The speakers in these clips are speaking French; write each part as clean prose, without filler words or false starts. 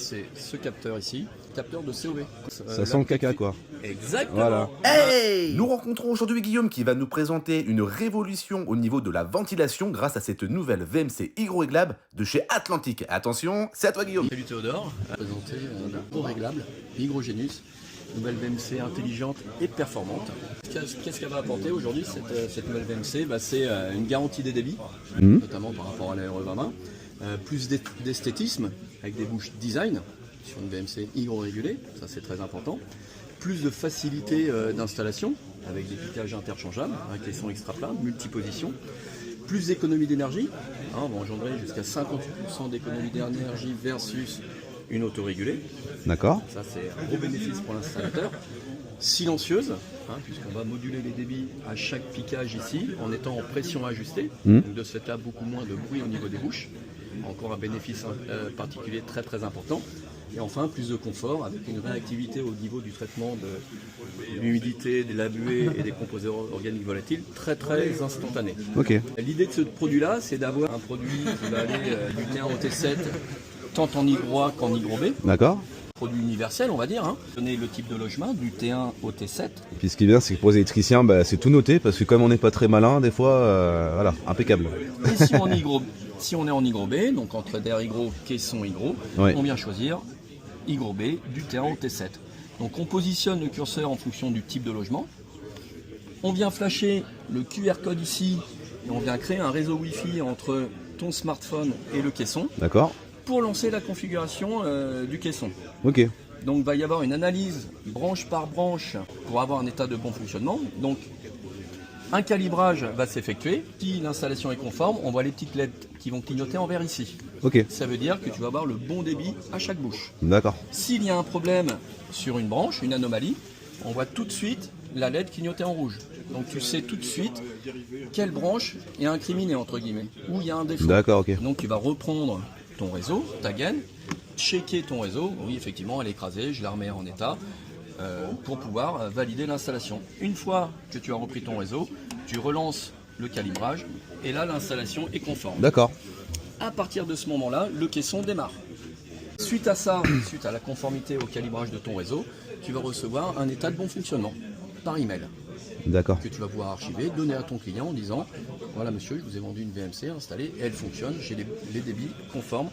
c'est ce capteur ici, capteur de COV. Ça sent le caca quoi. Exactement. Voilà. Hey! Nous rencontrons aujourd'hui Guillaume qui va nous présenter une révolution au niveau de la ventilation grâce à cette nouvelle VMC hygroréglable de chez Atlantic. Attention, c'est à toi Guillaume. Salut Théodore, à présenter un hygroréglable, Hygrogénus, nouvelle VMC intelligente et performante. Qu'est-ce qu'elle va apporter aujourd'hui cette nouvelle VMC? C'est une garantie des débits, notamment par rapport à la RE2020, plus d'esthétisme avec des bouches design sur une VMC hydro-régulée, ça c'est très important. Plus de facilité d'installation avec des piquages interchangeables, avec les sons extra plats, multiposition. Plus d'économie d'énergie, on va engendrer jusqu'à 58% d'économie d'énergie versus une autorégulée. D'accord. Ça c'est un gros bénéfice pour l'installateur. Silencieuse, puisqu'on va moduler les débits à chaque piquage ici, en étant en pression ajustée. Donc de ce fait-là, beaucoup moins de bruit au niveau des bouches. Encore un bénéfice particulier très important. Et enfin, plus de confort avec une réactivité au niveau du traitement de l'humidité, de la buée et des composés organiques volatiles très instantané. Ok. L'idée de ce produit-là, c'est d'avoir un produit qui va aller du T1 au T7, tant en hygro A qu'en hygro B. D'accord. Produit universel, on va dire. Donner le type de logement du T1 au T7. Et puis ce qui est bien, c'est que pour les électriciens, c'est tout noté parce que comme on n'est pas très malin, des fois, voilà, impeccable. Et si on est en hygro B, donc entre d'air hygro, caisson hygro, on vient choisir hygro B du T1 au T7. Donc on positionne le curseur en fonction du type de logement. On vient flasher le QR code ici et on vient créer un réseau Wi-Fi entre ton smartphone et le caisson. D'accord. Pour lancer la configuration du caisson. Ok. Donc il va y avoir une analyse branche par branche pour avoir un état de bon fonctionnement. Donc un calibrage va s'effectuer. Si l'installation est conforme, on voit les petites LED qui vont clignoter en vert ici. Ok. Ça veut dire que tu vas avoir le bon débit à chaque bouche. D'accord. S'il y a un problème sur une branche, une anomalie, on voit tout de suite la LED clignoter en rouge. Donc tu sais tout de suite quelle branche est incriminée entre guillemets, où il y a un défaut. D'accord, ok. Donc tu vas reprendre ton réseau, ta gaine, checker ton réseau, oui effectivement elle est écrasée, je la remets en état, pour pouvoir valider l'installation. Une fois que tu as repris ton réseau, tu relances le calibrage et là l'installation est conforme. D'accord. À partir de ce moment-là, le caisson démarre. Suite à ça, suite à la conformité au calibrage de ton réseau, tu vas recevoir un état de bon fonctionnement par email. D'accord. Que tu vas pouvoir archiver, donner à ton client en disant voilà monsieur, je vous ai vendu une VMC installée et elle fonctionne, j'ai les débits conformes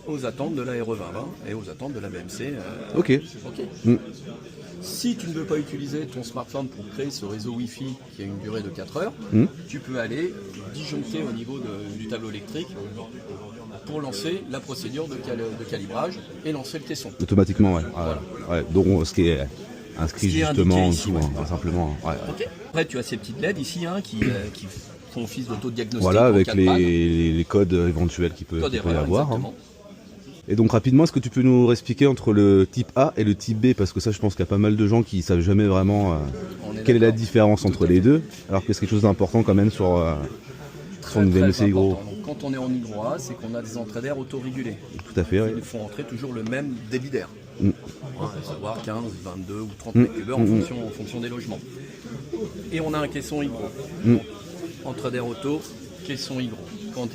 aux attentes de la RE2020 et aux attentes de la VMC. Ok. Si tu ne veux pas utiliser ton smartphone pour créer ce réseau Wi-Fi qui a une durée de 4 heures, tu peux aller disjoncter au niveau du tableau électrique pour lancer la procédure de calibrage et lancer le caisson. Automatiquement, ouais. Voilà. Ouais. Donc ce qui est inscrit justement en dessous, simplement. Ouais. Okay. Après, tu as ces petites LED ici qui font office d'autodiagnostic. Voilà, avec les codes éventuels qu'il peut y avoir. Et donc rapidement, est-ce que tu peux nous expliquer entre le type A et le type B? Parce que ça, je pense qu'il y a pas mal de gens qui ne savent jamais vraiment quelle est la différence entre les deux, alors que c'est quelque chose d'important quand même sur une VMC hygro. Donc, quand on est en hygro A, c'est qu'on a des entrées d'air autorégulées. Tout à fait, oui. Ils font entrer toujours le même débit d'air. À savoir 15, 22 ou 30 mètres cubes en fonction des logements. Et on a un caisson hygro. Entrée d'air auto, caisson hygro. Quand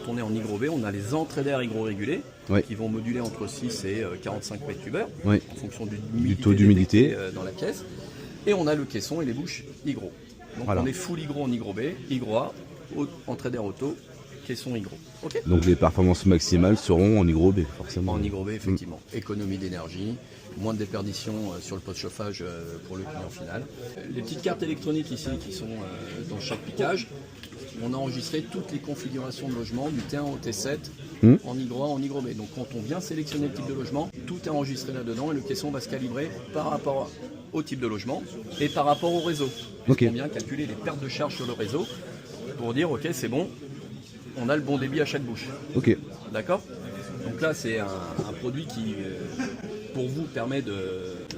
on est en hygro B, on a les entrées d'air hygro-régulées qui vont moduler entre 6 et 45 mètres cubes en fonction du taux d'humidité dans la caisse. Et on a le caisson et les bouches hygro. Donc on est full hygro en hygro B, hygro A, entrée d'air auto, caisson hygro. Okay. Donc les performances maximales seront en hygro B, forcément. En hygro B, effectivement. Économie d'énergie, moins de déperdition sur le poste chauffage pour le client final. Les petites cartes électroniques ici qui sont dans chaque piquage, on a enregistré toutes les configurations de logement du T1 au T7 en hygro A, en hygro B. Donc quand on vient sélectionner le type de logement, tout est enregistré là-dedans et le caisson va se calibrer par rapport au type de logement et par rapport au réseau. On vient calculer les pertes de charge sur le réseau pour dire ok c'est bon, on a le bon débit à chaque bouche. Ok. D'accord. Donc là c'est un produit qui pour vous permet de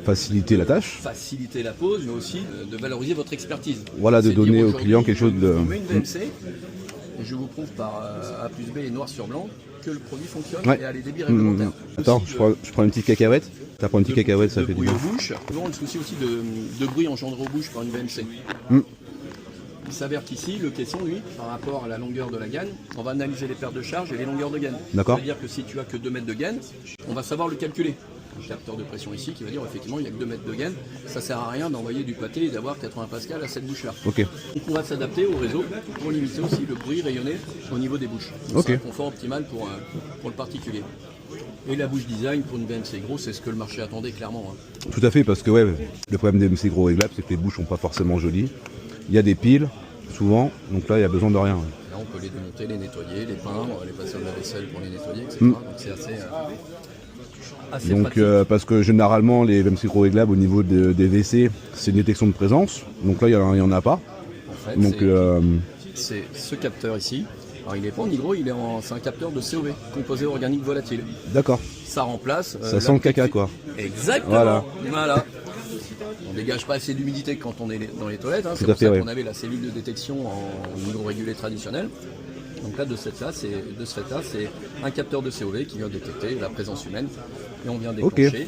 faciliter la tâche, faciliter la pose, mais aussi de valoriser votre expertise. Voilà, de donner au client quelque chose de... Je vous mets une VMC et je vous prouve par A plus B et noir sur blanc que le produit fonctionne et a les débits réglementaires. Attends, je prends une petite cacahuète. T'as pris une petite cacahuète, ça fait du bien. De bruit aux bouches, toujours le souci aussi de bruit engendré aux bouches par une VMC. Il s'avère qu'ici, le caisson, lui, par rapport à la longueur de la gaine, on va analyser les pertes de charge et les longueurs de gaine. D'accord. C'est-à-dire que si tu as que 2 mètres de gaine, on va savoir le calculer. Un capteur de pression ici qui va dire effectivement il n'y a que 2 mètres de gaine, ça sert à rien d'envoyer du pâté et d'avoir 80 pascal à cette bouche-là. Ok. Donc on va s'adapter au réseau pour limiter aussi le bruit rayonné au niveau des bouches. Ok. C'est un confort optimal pour le particulier. Et la bouche design pour une VMC Gros, c'est ce que le marché attendait clairement. Hein. Tout à fait, parce que ouais, le problème des VMC Gros réglable, c'est que les bouches sont pas forcément jolies. Il y a des piles, souvent, donc là il y a besoin de rien. Là on peut les démonter, les nettoyer, les peindre, les passer au lave-vaisselle pour les nettoyer, etc. Donc c'est assez Donc pratique. parce que généralement les VMC Gros réglables au niveau des WC, c'est une détection de présence. Donc là il y en a pas. En fait, Donc c'est ce capteur ici. Alors il n'est pas en hydro, c'est un capteur de COV, composé organique volatile. d'accord. Ça remplace. Ça sent le caca quoi. Exactement. Voilà. On dégage pas assez d'humidité quand on est dans les toilettes. Hein. C'est pour ça qu'on avait la cellule de détection en hydro régulé traditionnel. Donc là, de ce fait-là, c'est un capteur de COV qui vient détecter la présence humaine et on vient déclencher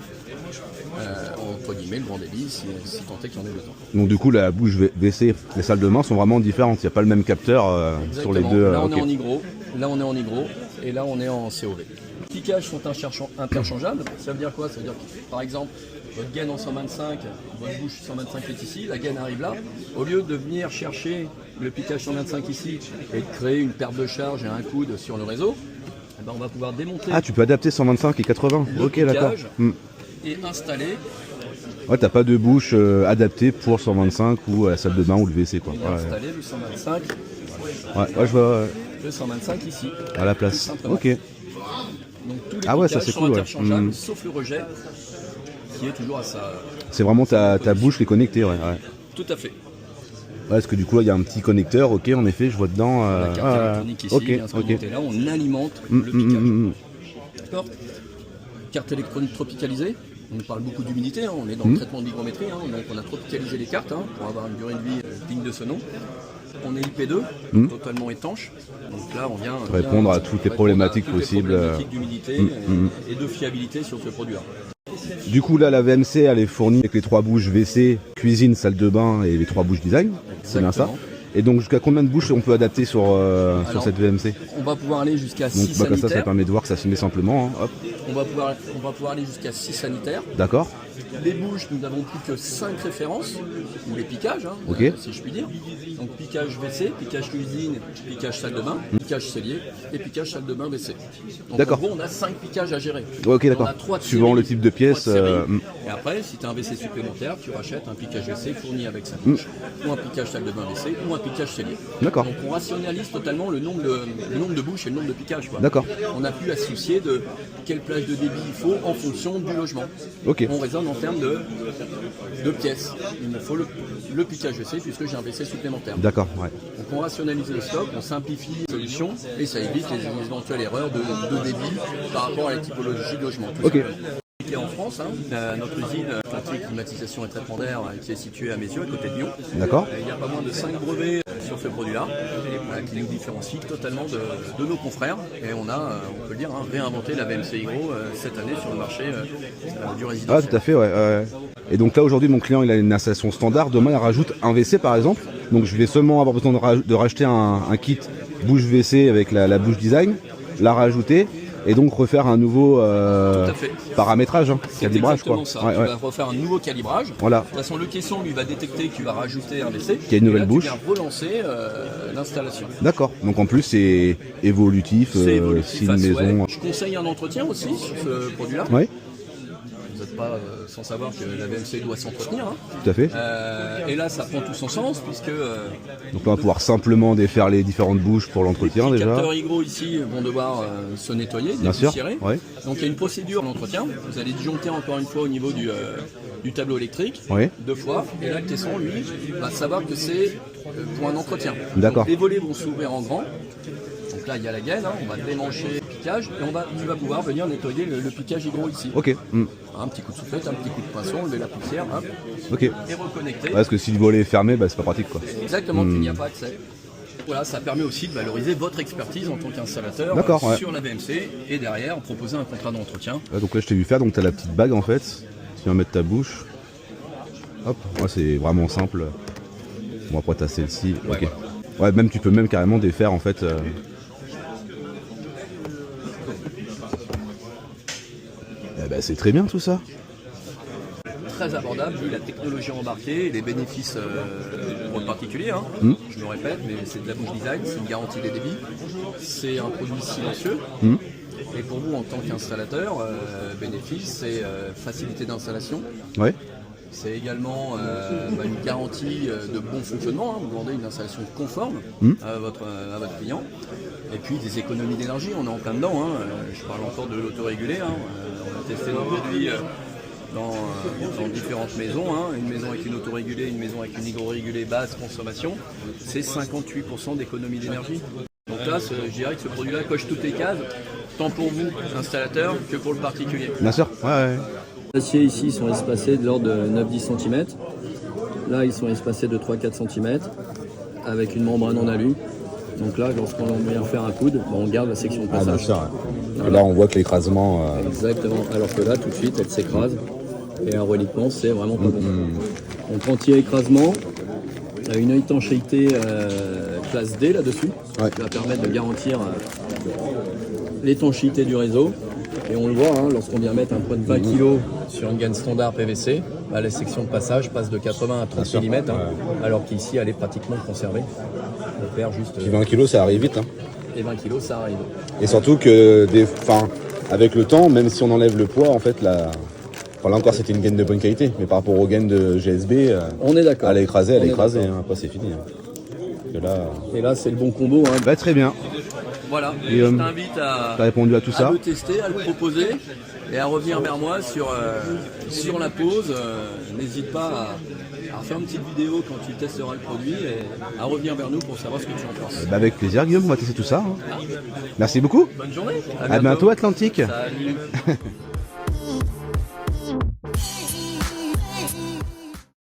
entre guillemets le grand débit si tant est qu'il y en ait besoin. Donc du coup la bouche WC, les salles de bain sont vraiment différentes. Il n'y a pas le même capteur sur les deux. Là on est en hydro, et là on est en COV. Les piquages sont interchangeables. Ça veut dire quoi? Ça veut dire que par exemple votre gaine en 125, votre bouche 125 est ici, la gaine arrive là. Au lieu de venir chercher le piquage 125 ici et de créer une perte de charge et un coude sur le réseau, eh ben on va pouvoir démonter. Ah, tu peux adapter 125 et 80. Ok, d'accord. Et installer. Ouais, t'as pas de bouche adaptée pour 125 ou la salle de bain ou le WC quoi. Et installer le 125. Ouais, je vois. Le 125 ici. À la place. Ok. Donc tous les piquages ça c'est sont cool. interchangeables, sauf le rejet qui est toujours à sa. C'est vraiment ta bouche qui est connectée, ouais. Tout à fait. Ouais, parce que du coup, il y a un petit connecteur, ok, en effet, je vois dedans. La carte électronique ici, vient se connecter là, on alimente le piquage. D'accord. Carte électronique tropicalisée. On parle beaucoup d'humidité, hein. On est dans le traitement d'hygrométrie, hein. On a tropicalisé les cartes pour avoir une durée de vie digne de ce nom. On est IP2, totalement étanche. Donc là, on vient répondre à toutes les problématiques possibles. D'humidité et de fiabilité sur ce produit-là. Du coup, là, la VMC, elle est fournie avec les 3 bouches WC, cuisine, salle de bain et les 3 bouches design. C'est bien ça. Et donc, jusqu'à combien de bouches on peut adapter sur cette VMC? On va pouvoir aller jusqu'à 6 sanitaires. sanitaires. Ça permet de voir que ça se met simplement. Hein. Hop. On va pouvoir aller jusqu'à 6 sanitaires. D'accord. Les bouches, nous n'avons plus que 5 références, ou les piquages, si je puis dire. Donc piquage WC, piquage cuisine, piquage salle de bain, piquage cellier et piquage salle de bain WC. Donc en gros, on a 5 piquages à gérer. Ok, d'accord. Suivant le type de pièce. Et après, si tu as un WC supplémentaire, tu rachètes un piquage WC fourni avec sa bouche, ou un piquage salle de bain WC, ou un piquage cellier. D'accord. Donc on rationalise totalement le nombre de bouches et le nombre de piquages. D'accord. On n'a plus à se soucier de quelle plage de débit il faut en fonction du logement. Ok. On raisonne en termes de pièces. Il me faut le piquage WC puisque j'ai un WC supplémentaire. D'accord, ouais. Donc on rationalise le stock, on simplifie les solutions et ça évite les éventuelles erreurs de débit par rapport à la typologie de logement. Ok. Et en France, notre usine Atlantique Climatisation et Traitement d'air qui est située à Mézieux, à côté de Lyon. D'accord. Il y a pas moins de 5 brevets sur ce produit-là qui nous différencie totalement de nos confrères. Et on a, on peut le dire, réinventé la VMC Hygro cette année sur le marché du résidentiel. Ah, tout à fait, ouais. Et donc là, aujourd'hui, mon client, il a une installation standard. Demain, il rajoute un WC, par exemple. Donc, je vais seulement avoir besoin de racheter un kit bouche WC avec la bouche design, la rajouter et donc refaire un nouveau paramétrage, calibrage quoi. Ça. Tu vas refaire un nouveau calibrage. Voilà. De toute façon, le caisson lui va détecter que tu vas rajouter un WC. Qu'il y a une nouvelle bouche. Tu vas relancer l'installation. D'accord. Donc en plus c'est évolutif. Si une maison. Je conseille un entretien aussi sur ce produit-là. Oui. Vous n'êtes pas sans savoir que la VMC doit s'entretenir. Tout à fait. Et là, ça prend tout son sens puisque. Donc on va pouvoir simplement défaire les différentes bouches pour l'entretien déjà. Les capteurs Hygro ici vont devoir se nettoyer, bien sûr. Ouais. Donc il y a une procédure d'entretien. Vous allez disjoncter encore une fois au niveau du tableau électrique, 2 fois. Et là, le caisson, lui, va savoir que c'est pour un entretien. D'accord. Donc, les volets vont s'ouvrir en grand. Donc là, il y a la gaine, on va démancher le piquage et tu vas pouvoir venir nettoyer le piquage Hygro ici. Ok. Un petit coup de soufflette, un petit coup de pinceau, enlever la poussière, ok. Et reconnecter. Parce que si le volet est fermé, c'est pas pratique quoi. Exactement, tu n'y as pas accès. Voilà, ça permet aussi de valoriser votre expertise en tant qu'installateur sur la VMC et derrière proposer un contrat d'entretien. Donc là je t'ai vu faire, donc tu as la petite bague en fait, tu vas mettre ta bouche. Hop, c'est vraiment simple. Bon, après t'as celle-ci. Ouais, Ok. Ouais, même tu peux même carrément défaire en fait. Eh ben, c'est très bien tout ça. Très abordable vu la technologie embarquée et les bénéfices pour le particulier. Hein. Je me répète, mais c'est de la bouche design, c'est une garantie des débits, c'est un produit silencieux. Et pour vous, en tant qu'installateur, bénéfice, c'est facilité d'installation. Ouais. C'est également une garantie de bon fonctionnement. Hein. Vous demandez une installation conforme à votre client. Et puis des économies d'énergie, on est en plein dedans. Hein. Je parle encore de l'autorégulé. Hein. On a testé nos produits dans différentes maisons. Hein. Une maison avec une autorégulée, une maison avec une hygrorégulée basse consommation. C'est 58% d'économie d'énergie. Donc là, je dirais que ce produit-là coche toutes les cases, tant pour vous, installateur, que pour le particulier. Bien sûr, ouais. Les aciers ici ils sont espacés de l'ordre de 9-10 cm. Là, ils sont espacés de 3-4 cm avec une membrane en alu. Donc là, lorsqu'on vient faire un coude, on garde la section de passage. Ah, bien sûr. Voilà. Là, on voit que l'écrasement... Exactement. Alors que là, tout de suite, elle s'écrase. Et un reliquement, c'est vraiment pas bon. Donc anti-écrasement, une étanchéité classe D là-dessus, qui va permettre de garantir l'étanchéité du réseau. Et on le voit, hein, lorsqu'on vient mettre un poids de 20 kg sur une gaine standard PVC, la section de passage passe de 80 à 30 mm, alors qu'ici elle est pratiquement conservée. On perd juste. Puis 20 kg ça arrive vite. Hein. Et 20 kg ça arrive. Et surtout que avec le temps, même si on enlève le poids, en fait, là encore c'était une gaine de bonne qualité, mais par rapport aux gaines de GSB, on est d'accord. Elle a écrasé, hein. Après c'est fini. Hein. Et là c'est le bon combo. Hein. Bah, très bien. Voilà, je t'invite à répondu à tout ça. Le tester, à le proposer et à revenir vers moi sur la pause. N'hésite pas à faire une petite vidéo quand tu testeras le produit et à revenir vers nous pour savoir ce que tu en penses. Bah, avec plaisir Guillaume, on va tester tout ça. Hein. Merci beaucoup. Bonne journée. À bientôt Atlantique. Salut.